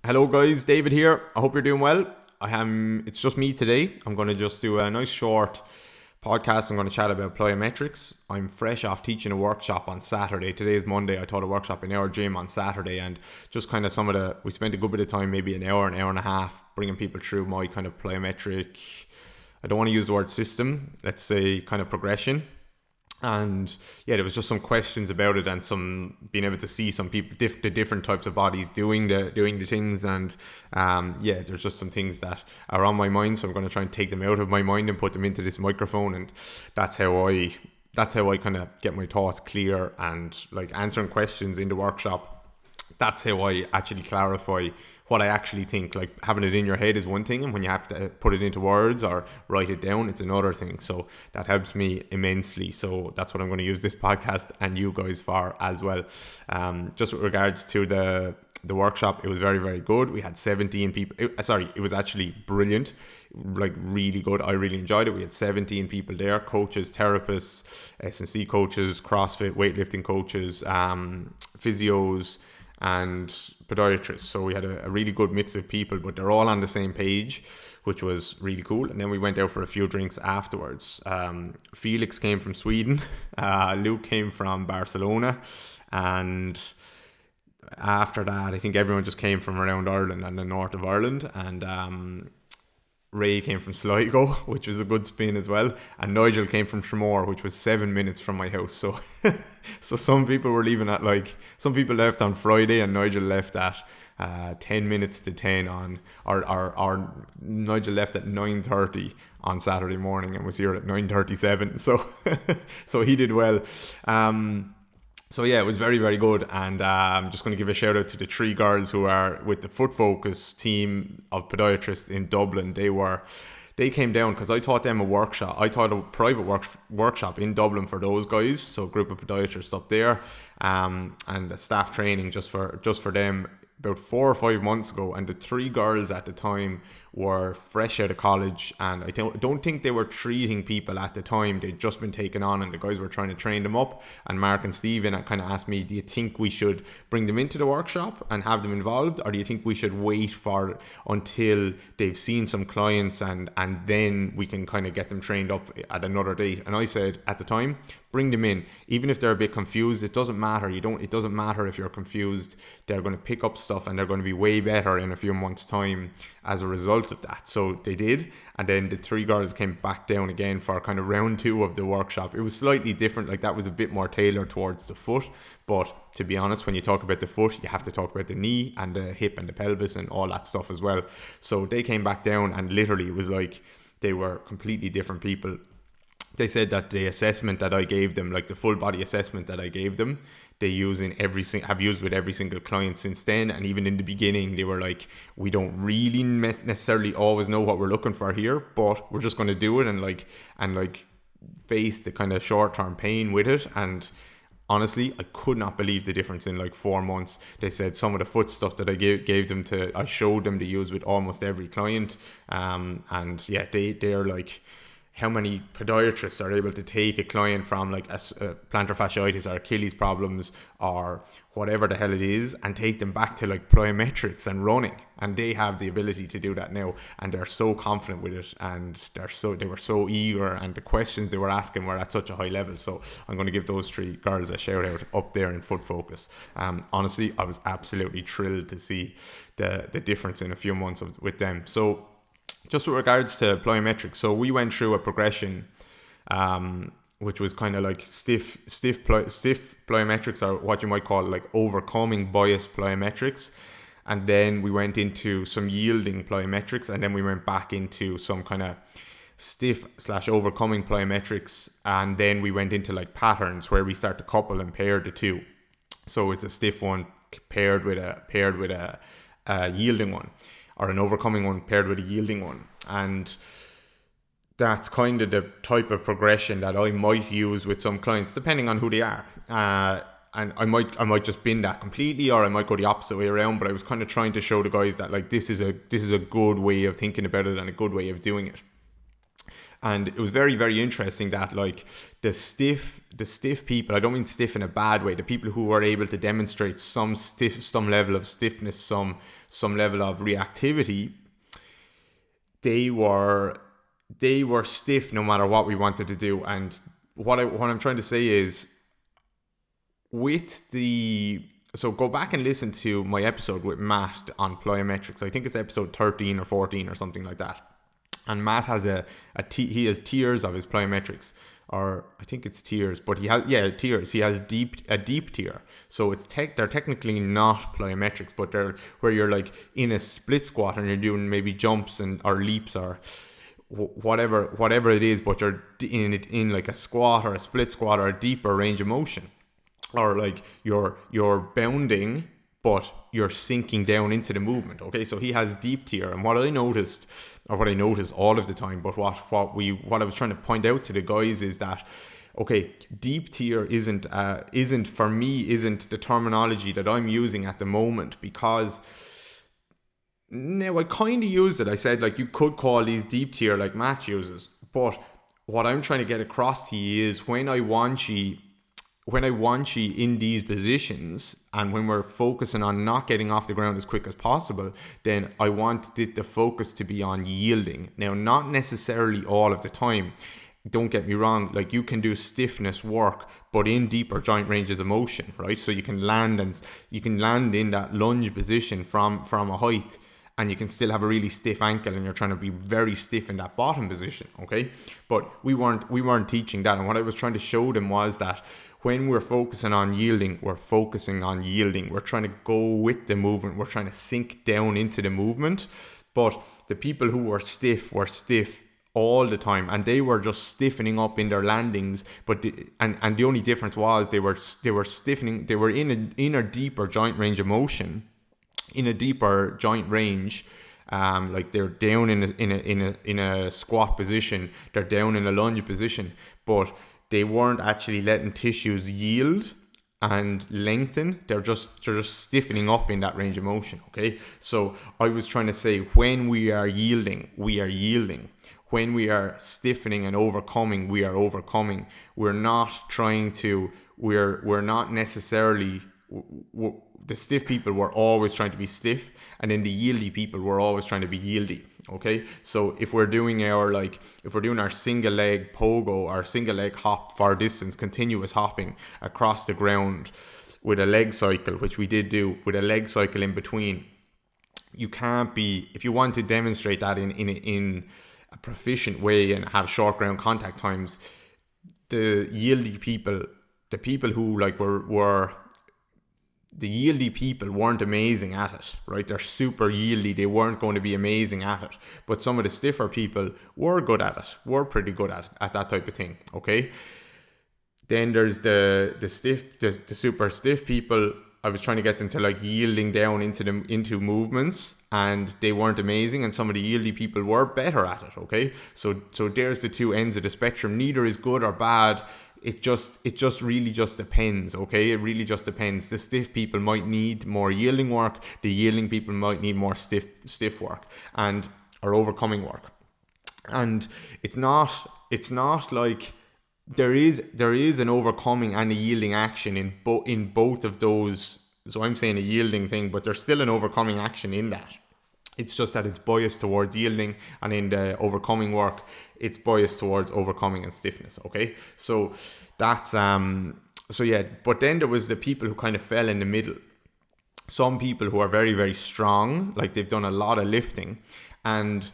Hello guys, David here. I hope you're doing well. It's just me today. I'm going to just do a nice short podcast. I'm going to chat about plyometrics. I'm fresh off teaching a workshop on Saturday. Today is Monday. I taught a workshop in our gym on Saturday, and just kind of we spent a good bit of time, maybe an hour and a half, bringing people through my kind of plyometric, I don't want to use the word system, let's say kind of progression. And yeah, there was just some questions about it, and some being able to see some people, the different types of bodies doing the things, and yeah, there's just some things that are on my mind, so I'm going to try and take them out of my mind and put them into this microphone, and that's how I kind of get my thoughts clear, and like answering questions in the workshop. That's how I actually clarify what I actually think. Like, having it in your head is one thing, and when you have to put it into words or write it down, it's another thing. So that helps me immensely. So that's what I'm going to use this podcast and you guys for as well. Just with regards to the workshop, it was very, very good. We had 17 people. It was actually brilliant, like really good. I really enjoyed it. We had 17 people there: coaches, therapists, S&C coaches, CrossFit, weightlifting coaches, physios, and podiatrists. So we had a really good mix of people, but they're all on the same page, which was really cool. And then we went out for a few drinks afterwards. Felix came from Sweden, Luke came from Barcelona, and after that I think everyone just came from around Ireland and the north of Ireland, and Ray came from Sligo, which was a good spin as well, and Nigel came from Tramore, which was 7 minutes from my house. So so some people were leaving at some people left on Friday, and Nigel left at 10 minutes to 10 on, or Nigel left at 9:30 on Saturday morning and was here at 9:37. So so he did well. So yeah, it was very, very good. And I'm just going to give a shout out to the three girls who are with the Foot Focus team of podiatrists in Dublin. They came down because I taught them a workshop. I taught a private workshop in Dublin for those guys, so a group of podiatrists up there, and a staff training just for them about 4 or 5 months ago. And the three girls at the time were fresh out of college, and I don't think they were treating people at the time. They'd just been taken on, and the guys were trying to train them up. And Mark and Stephen kind of asked me, do you think we should bring them into the workshop and have them involved, or do you think we should wait until they've seen some clients and then we can kind of get them trained up at another date? And I said at the time, bring them in. Even if they're a bit confused, it doesn't matter. It doesn't matter if you're confused. They're going to pick up stuff, and they're going to be way better in a few months' time as a result of that. So they did. And then the three girls came back down again for kind of round 2 of the workshop. It was slightly different. Like, that was a bit more tailored towards the foot. But to be honest, when you talk about the foot, you have to talk about the knee and the hip and the pelvis and all that stuff as well. So they came back down, and literally it was like they were completely different people. They said that the assessment that I gave them, like the full body assessment that I gave them, have used with every single client since then. And even in the beginning, they were like, we don't really necessarily always know what we're looking for here, but we're just going to do it and face the kind of short-term pain with it. And honestly, I could not believe the difference in like 4 months. They said some of the foot stuff that I gave them I showed them to use with almost every client. And yeah, they're like, how many podiatrists are able to take a client from like a plantar fasciitis or Achilles problems or whatever the hell it is, and take them back to like plyometrics and running? And they have the ability to do that now, and they're so confident with it, and they were so eager, and the questions they were asking were at such a high level. So I'm going to give those three girls a shout out up there in Foot Focus. Honestly, I was absolutely thrilled to see the difference in a few months with them. So just with regards to plyometrics, so we went through a progression, which was kind of like stiff plyometrics, or what you might call like overcoming bias plyometrics. And then we went into some yielding plyometrics, and then we went back into some kind of stiff/overcoming plyometrics. And then we went into like patterns where we start to couple and pair the two. So it's a stiff one paired with a yielding one, or an overcoming one paired with a yielding one. And that's kind of the type of progression that I might use with some clients, depending on who they are. And I might just bin that completely, or I might go the opposite way around. But I was kind of trying to show the guys that like this is a good way of thinking about it and a good way of doing it. And it was very, very interesting that like the stiff people, I don't mean stiff in a bad way, the people who are able to demonstrate some level of stiffness, some some level of reactivity, they were stiff no matter what we wanted to do. And what I'm trying to say is, so go back and listen to my episode with Matt on plyometrics. I think it's episode 13 or 14 or something like that. And Matt has he has tiers of his plyometrics, or I think it's tiers, but he has tiers. He has a deep tier. So they're technically not plyometrics, but they're where you're like in a split squat and you're doing maybe jumps or leaps or whatever it is, but you're in like a squat or a split squat or a deeper range of motion. Or like you're bounding, but you're sinking down into the movement. Okay, so he has deep tier, and what I noticed all of the time, but what I was trying to point out to the guys is that, okay, deep tier isn't the terminology that I'm using at the moment, because now I kind of used it. I said, like, you could call these deep tier like Matt uses, but what I'm trying to get across to you is when I want you in these positions, and when we're focusing on not getting off the ground as quick as possible, then I want the focus to be on yielding. Now, not necessarily all of the time. Don't get me wrong, like, you can do stiffness work, but in deeper joint ranges of motion, right? So you can land in that lunge position from a height, and you can still have a really stiff ankle, and you're trying to be very stiff in that bottom position, okay? But we weren't teaching that. And what I was trying to show them was that when we're focusing on yielding, we're focusing on yielding. We're trying to go with the movement. We're trying to sink down into the movement. But the people who were stiff all the time, and they were just stiffening up in their landings. But the only difference was they were stiffening. They were in a deeper joint range of motion, in a deeper joint range. Like they're down in a squat position. They're down in a lunge position, but they weren't actually letting tissues yield and lengthen. They're just stiffening up in that range of motion. Okay, so I was trying to say, when we are yielding, we are yielding. When we are stiffening and overcoming, we are overcoming. We're not necessarily. The stiff people were always trying to be stiff, and then the yieldy people were always trying to be yieldy. Okay, so if we're doing our single leg pogo or single leg hop for distance, continuous hopping across the ground with a leg cycle, which we did do with a leg cycle in between, you can't be, if you want to demonstrate that in a proficient way and have short ground contact times, the yieldy people, the people who like were the yieldy people weren't amazing at it, right? They're super yieldy. They weren't going to be amazing at it. But some of the stiffer people were good at it, were pretty good at that type of thing, okay? Then there's the super stiff people. I was trying to get them to like yielding down into movements, and they weren't amazing. And some of the yieldy people were better at it, okay? So there's the two ends of the spectrum. Neither is good or bad. It just really just depends, okay? It really just depends. The stiff people might need more yielding work. The yielding people might need more stiff work or overcoming work. And it's not like there is an overcoming and a yielding action in both of those. So I'm saying a yielding thing, but there's still an overcoming action in that. It's just that it's biased towards yielding, and in the overcoming work, it's biased towards overcoming and stiffness. Okay, so that's so yeah. But then there was the people who kind of fell in the middle. Some people who are very, very strong, like they've done a lot of lifting, and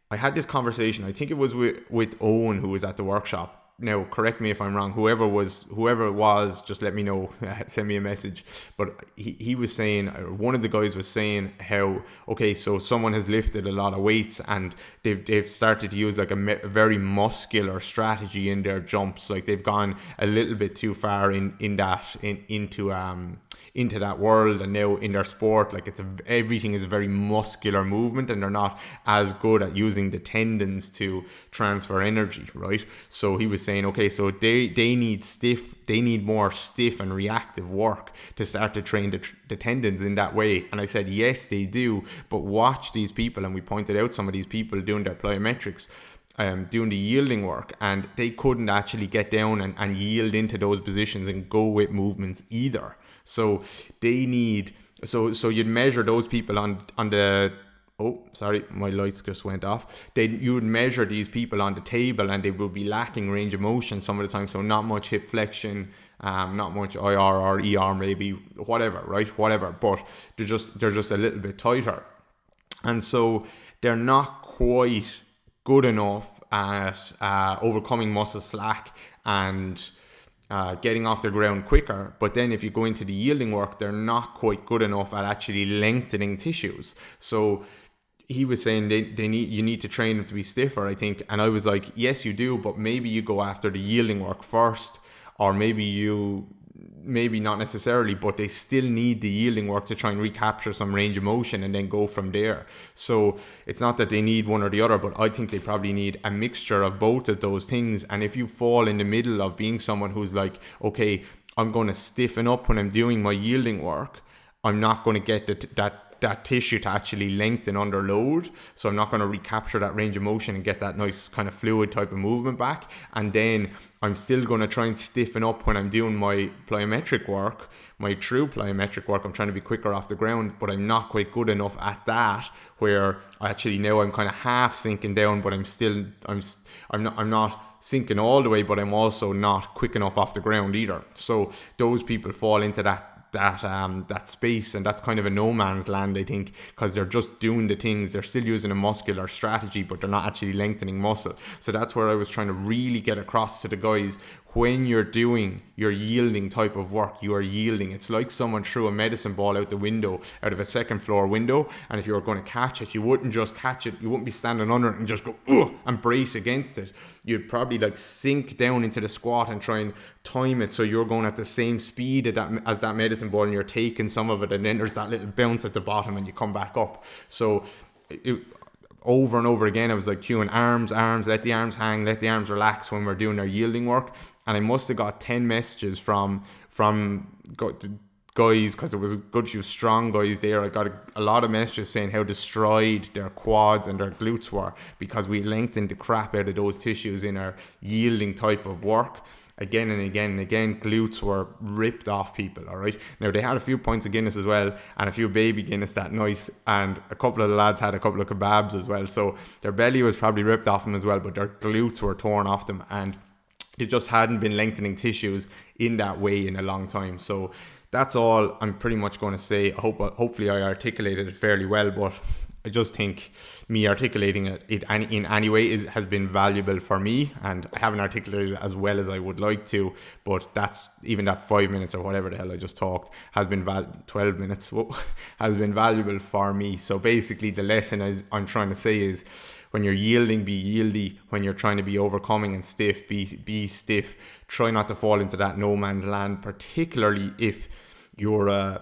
I had this conversation. I think it was with Owen, who was at the workshop. Now, correct me if I'm wrong. Whoever it was, just let me know. Send me a message. But he was saying, one of the guys was saying how, okay, so someone has lifted a lot of weights and they've started to use like a very muscular strategy in their jumps. Like they've gone a little bit too far into that world, and now in their sport, like everything is a very muscular movement, and they're not as good at using the tendons to transfer energy, right? So he was saying, okay, so they need more stiff and reactive work to start to train the tendons in that way. And I said, yes, they do, but watch these people, and we pointed out some of these people doing their plyometrics, doing the yielding work, and they couldn't actually get down and yield into those positions and go with movements either. So they need So you'd measure those people on the, oh, sorry, my lights just went off. You would measure these people on the table, and they would be lacking range of motion some of the time. So not much hip flexion, not much IR or ER, maybe, whatever, right? Whatever. But they're just a little bit tighter. And so they're not quite good enough at overcoming muscle slack and getting off the ground quicker. But then if you go into the yielding work, they're not quite good enough at actually lengthening tissues. So he was saying you need to train them to be stiffer, I think. And I was like, yes, you do, but maybe you go after the yielding work first, or maybe not necessarily, but they still need the yielding work to try and recapture some range of motion and then go from there. So it's not that they need one or the other, but I think they probably need a mixture of both of those things. And if you fall in the middle of being someone who's like, okay, I'm going to stiffen up when I'm doing my yielding work, I'm not going to get that tissue to actually lengthen under load, so I'm not going to recapture that range of motion and get that nice kind of fluid type of movement back. And then I'm still going to try and stiffen up when I'm doing my plyometric work, my true plyometric work. I'm trying to be quicker off the ground, but I'm not quite good enough at that, where actually now I'm kind of half sinking down, but I'm not sinking all the way, but I'm also not quick enough off the ground either. So those people fall into that space, and that's kind of a no man's land, I think, because they're just doing the things. They're still using a muscular strategy, but they're not actually lengthening muscle. So that's where I was trying to really get across to the guys: when you're doing your yielding type of work, you are yielding. It's like someone threw a medicine ball out of a second floor window, and if you were going to catch it, you wouldn't just catch it, you wouldn't be standing under it and just go and brace against it. You'd probably like sink down into the squat and try and time it so you're going at the same speed as that medicine ball, and you're taking some of it, and then there's that little bounce at the bottom and you come back up. So over and over again, I was like cueing arms, let the arms hang, let the arms relax when we're doing our yielding work. And I must have got 10 messages from guys, because there was a good few strong guys there. I got a lot of messages saying how destroyed their quads and their glutes were because we lengthened the crap out of those tissues in our yielding type of work. Again and again and again, glutes were ripped off people, all right? Now, they had a few pints of Guinness as well, and a few baby Guinness that night, and a couple of the lads had a couple of kebabs as well, so their belly was probably ripped off them as well, but their glutes were torn off them, and they just hadn't been lengthening tissues in that way in a long time. So that's all I'm pretty much going to say. Hopefully I articulated it fairly well, but I just think me articulating it in any way has been valuable for me, and I haven't articulated it as well as I would like to, but that's even that 5 minutes or whatever the hell I just talked has been 12 minutes has been valuable for me. So basically the lesson I'm trying to say is, when you're yielding, be yieldy. When you're trying to be overcoming and stiff, be stiff. Try not to fall into that no man's land, particularly if you're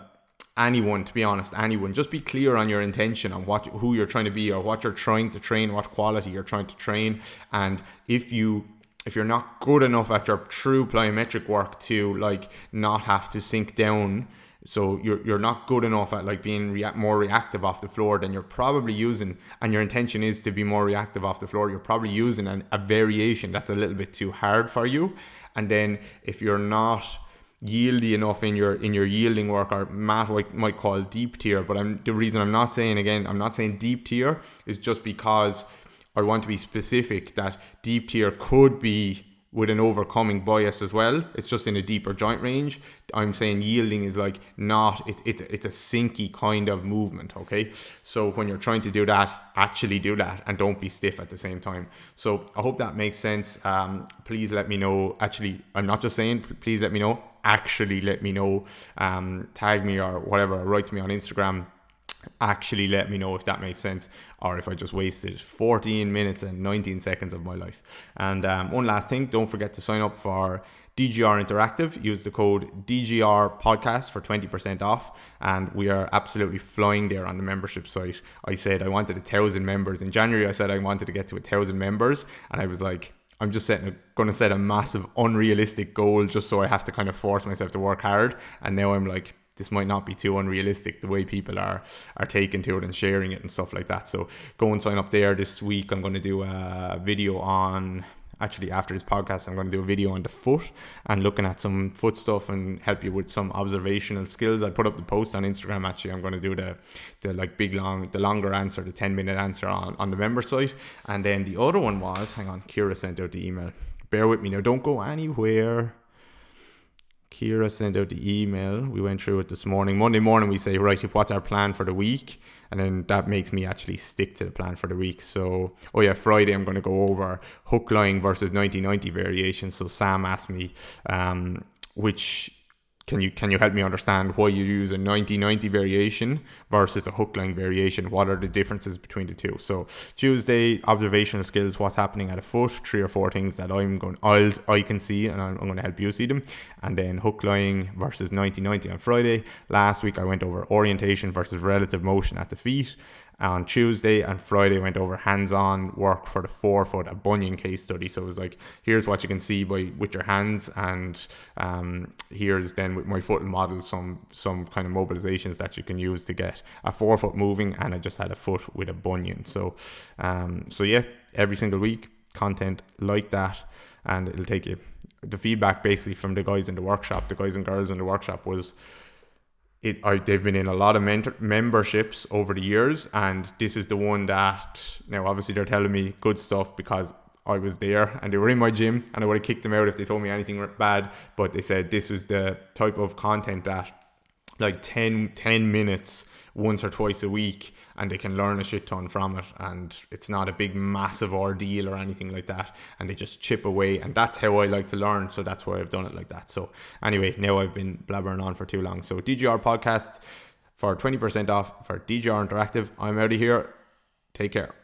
anyone, to be honest, anyone. Just be clear on your intention, on who you're trying to be, or what you're trying to train, what quality you're trying to train. And if you're not good enough at your true plyometric work to like not have to sink down, so you're not good enough at like being more reactive off the floor, then you're probably using, and your intention is to be more reactive off the floor, you're probably using a variation that's a little bit too hard for you. And then if you're not yieldy enough in your yielding work, or Matt might call deep tier, but the reason I'm not saying deep tier is just because I want to be specific that deep tier could be with an overcoming bias as well. It's just in a deeper joint range. I'm saying yielding is like not, it's a sinky kind of movement, okay? So when you're trying to do that, actually do that and don't be stiff at the same time. So I hope that makes sense. Please let me know. Actually, I'm not just saying, please let me know. Actually let me know. Tag me or whatever, or write to me on Instagram. Actually let me know if that makes sense, or if I just wasted 14 minutes and 19 seconds of my life. And one last thing, don't forget to sign up for DGR Interactive. Use the code DGR Podcast for 20% off, and we are absolutely flying there on the membership site. I said I wanted 1,000 members in January. I said I wanted to get to 1,000 members, and I was like, I'm just going to set a massive unrealistic goal just so I have to kind of force myself to work hard. And now I'm like, this might not be too unrealistic, the way people are taking to it and sharing it and stuff like that. So go and sign up there this week. I'm going to do a video on actually after this podcast, I'm going to do a video on the foot and looking at some foot stuff and help you with some observational skills. I'll put up the post on Instagram. Actually, I'm going to do the longer answer, the 10-minute answer on the member site. And then the other one was, hang on, Kira sent out the email. Bear with me now, don't go anywhere. Kira sent out the email. We went through it this morning. Monday morning we say, right, what's our plan for the week? And then that makes me actually stick to the plan for the week. So, Friday I'm going to go over hook lying versus 90-90 variations. So Sam asked me, Can you help me understand why you use a 90-90 variation versus a hook line variation? What are the differences between the two? So Tuesday, observational skills, what's happening at a foot, 3 or 4 things that I can see, and I'm going to help you see them. And then hook lying versus 90-90 on Friday. Last week I went over orientation versus relative motion at the feet. On Tuesday and Friday went over hands-on work for the forefoot, a bunion case study. So it was like, here's what you can see with your hands, and here's then with my foot model some kind of mobilizations that you can use to get a forefoot moving. And I just had a foot with a bunion. So every single week content like that, and it'll take you. The feedback basically from the guys in the workshop, the guys and girls in the workshop was, they've been in a lot of memberships over the years, and this is the one that, now obviously they're telling me good stuff because I was there and they were in my gym, and I would have kicked them out if they told me anything bad, but they said this was the type of content that like 10 minutes once or twice a week, and they can learn a shit ton from it, and it's not a big massive ordeal or anything like that, and they just chip away, and that's how I like to learn, so that's why I've done it like that. So anyway, now I've been blabbering on for too long. So DGR podcast for 20% off for DGR Interactive. I'm out of here. Take care.